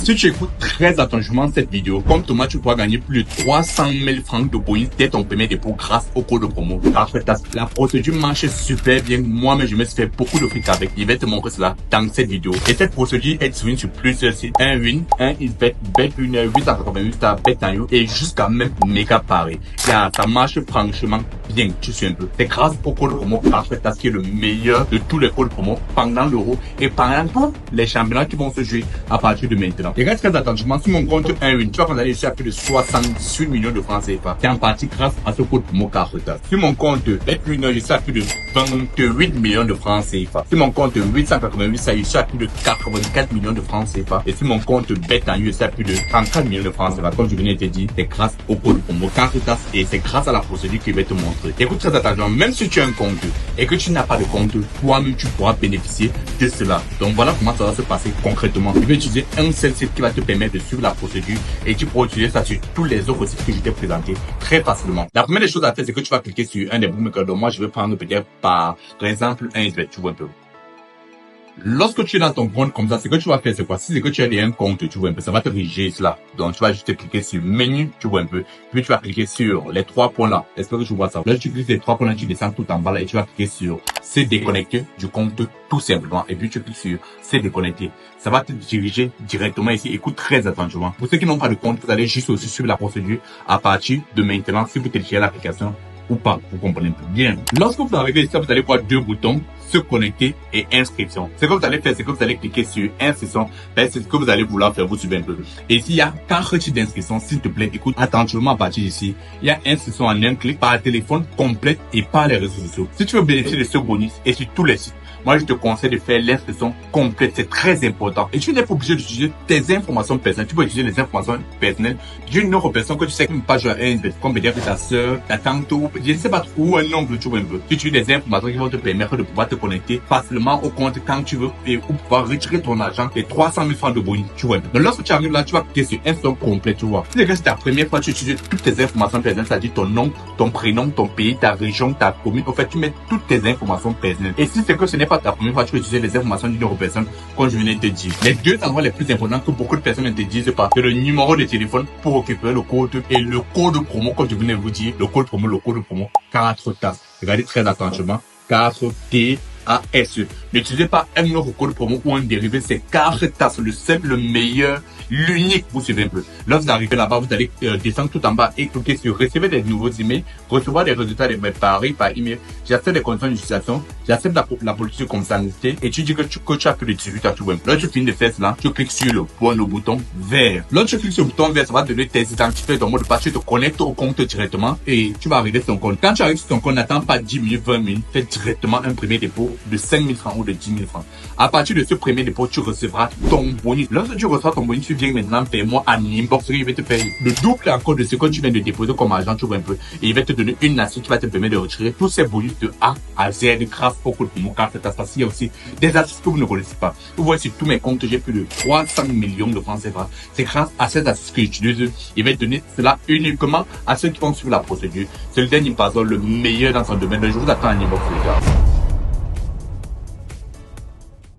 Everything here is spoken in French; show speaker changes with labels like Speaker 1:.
Speaker 1: Si tu écoutes très attentivement cette vidéo, comme Thomas, tu pourras gagner plus de 300 000 francs de bonus dès ton premier dépôt grâce au code de promo. La procédure marche super bien. Moi-même, je me suis fait beaucoup de fric avec. Je vais te montrer cela dans cette vidéo. Et cette procédure est disponible sur plusieurs sites. Un Win, un Isbet, Bet1, 888, Bet1 et jusqu'à même Mega Paris. Ça marche franchement bien. Tu suis un peu. C'est grâce au code de promo Parfaitas qui est le meilleur de tous les codes de promo pendant l'Euro et pendant tous les championnats qui vont se jouer à partir de maintenant. Et reste très attentivement, sur mon compte 1-1, tu vois qu'on a réussi à plus de 68 millions de francs CFA. C'est en partie grâce à ce code promo Carretas. Sur mon compte Bet1, je suis à plus de 28 millions de francs CFA. Sur mon compte 888, ça je suis à plus de 84 millions de francs CFA. Et sur mon compte Bet1, je suis à plus de 34 millions de francs CFA. Comme je venais de te dire, c'est grâce au code promo Carretas et c'est grâce à la procédure que je vais te montrer. Écoute très attentivement, même si tu as un compte et que tu n'as pas de compte, toi-même tu pourras bénéficier de cela. Donc voilà comment ça va se passer concrètement. Tu vas utiliser un seul site qui va te permettre de suivre la procédure et tu pourras utiliser ça sur tous les autres sites que je t'ai présentés très facilement. La première des choses à faire, c'est que tu vas cliquer sur un des bookmakers. Donc moi, je vais prendre peut-être par exemple un SBET, tu vois un peu. Lorsque tu es dans ton compte comme ça, ce que tu vas faire, c'est quoi? Si c'est que tu as un compte, tu vois un peu, ça va te rédiger cela. Donc, tu vas juste cliquer sur menu, tu vois un peu. Puis, tu vas cliquer sur les trois points là. J'espère que tu vois ça. Là, tu cliques sur les trois points là, tu descends tout en bas là et tu vas cliquer sur se déconnecter du compte tout simplement. Et puis, tu cliques sur se déconnecter. Ça va te diriger directement ici. Écoute très attentivement. Pour ceux qui n'ont pas de compte, vous allez juste aussi suivre la procédure à partir de maintenant si vous téléchargez l'application ou pas. Vous comprenez un peu bien. Lorsque vous arrivez ici, vous allez voir deux boutons, se connecter et inscription. Ce que vous allez faire, c'est que vous allez cliquer sur inscription. C'est ce que vous allez vouloir faire, vous suivez un peu. Et s'il y a 4 types d'inscription, s'il te plaît, écoute attentivement à partir d'ici. Il y a inscription en un clic par téléphone complète et par les réseaux sociaux. Si tu veux bénéficier de ce bonus et sur tous les sites, moi, je te conseille de faire l'inscription complète. C'est très important. Et tu n'es pas obligé d'utiliser tes informations personnelles. Tu peux utiliser les informations personnelles d'une autre personne que tu sais qui ne peut pas jouer à un SBET, comme peut-être ta soeur, ta tante ou je ne sais pas trop, un oncle, tu vois un peu. Tu utilises des informations qui vont te permettre de pouvoir te connecter facilement au compte quand tu veux et ou pouvoir retirer ton argent et 300 000 francs de bonus, tu vois un peu. Donc, lorsque tu arrives là, tu vas cliquer sur inscription complète, tu vois. Si c'est ta première fois, tu utilises toutes tes informations personnelles, c'est-à-dire ton nom, ton prénom, ton pays, ta région, ta commune. En fait, tu mets toutes tes informations personnelles. Et si c'est que ce n'est pas ta première fois, tu peux utiliser les informations d'une autre personne, comme je venais de te dire. Les deux endroits les plus importants que beaucoup de personnes ne te disent pas, c'est le numéro de téléphone pour récupérer le code et le code promo, comme je venais de vous dire, le code promo, 4 tasses. Regardez très attentivement. 4TASE. N'utilisez pas un autre code promo ou un dérivé, c'est 4 tasses, le seul, le meilleur, l'unique, vous suivez un peu. Lorsque vous arrivez là-bas, vous allez descendre tout en bas et cliquer sur recevoir des nouveaux emails, recevoir des résultats de mes paris par email. J'accepte les conditions d'utilisation, j'accepte la politique comme sanité et tu dis que tu as plus de 18 ans, tu vois. Là, tu finis de faire cela, tu cliques sur le bouton vert. Là, tu cliques sur le bouton vert, ça va te donner tes identifiants, ton mot de passe, tu te connectes au compte directement et tu vas arriver sur ton compte. Quand tu arrives sur ton compte, n'attends pas 10 000, 20 000, fais directement un premier dépôt de 5 000 francs ou de 10 000 francs. À partir de ce premier dépôt, tu recevras ton bonus. Lorsque tu reçois ton bonus, tu viens maintenant payer moi en inbox. Il va te payer le double encore de ce que tu viens de déposer comme argent, tu vois un peu. Et il va te donner une astuce qui va te permettre de retirer tous ces bonus de A à Z grâce au code promo Carretas. Parce qu'il y a aussi des astuces que vous ne connaissez pas. Vous voyez sur tous mes comptes, j'ai plus de 300 millions de francs CFA. C'est grâce à ces astuces que j'utilise. Il va te donner cela uniquement à ceux qui vont suivre la procédure. C'est le dernier passeur, le meilleur dans son domaine. Je vous attends en inbox, les gars.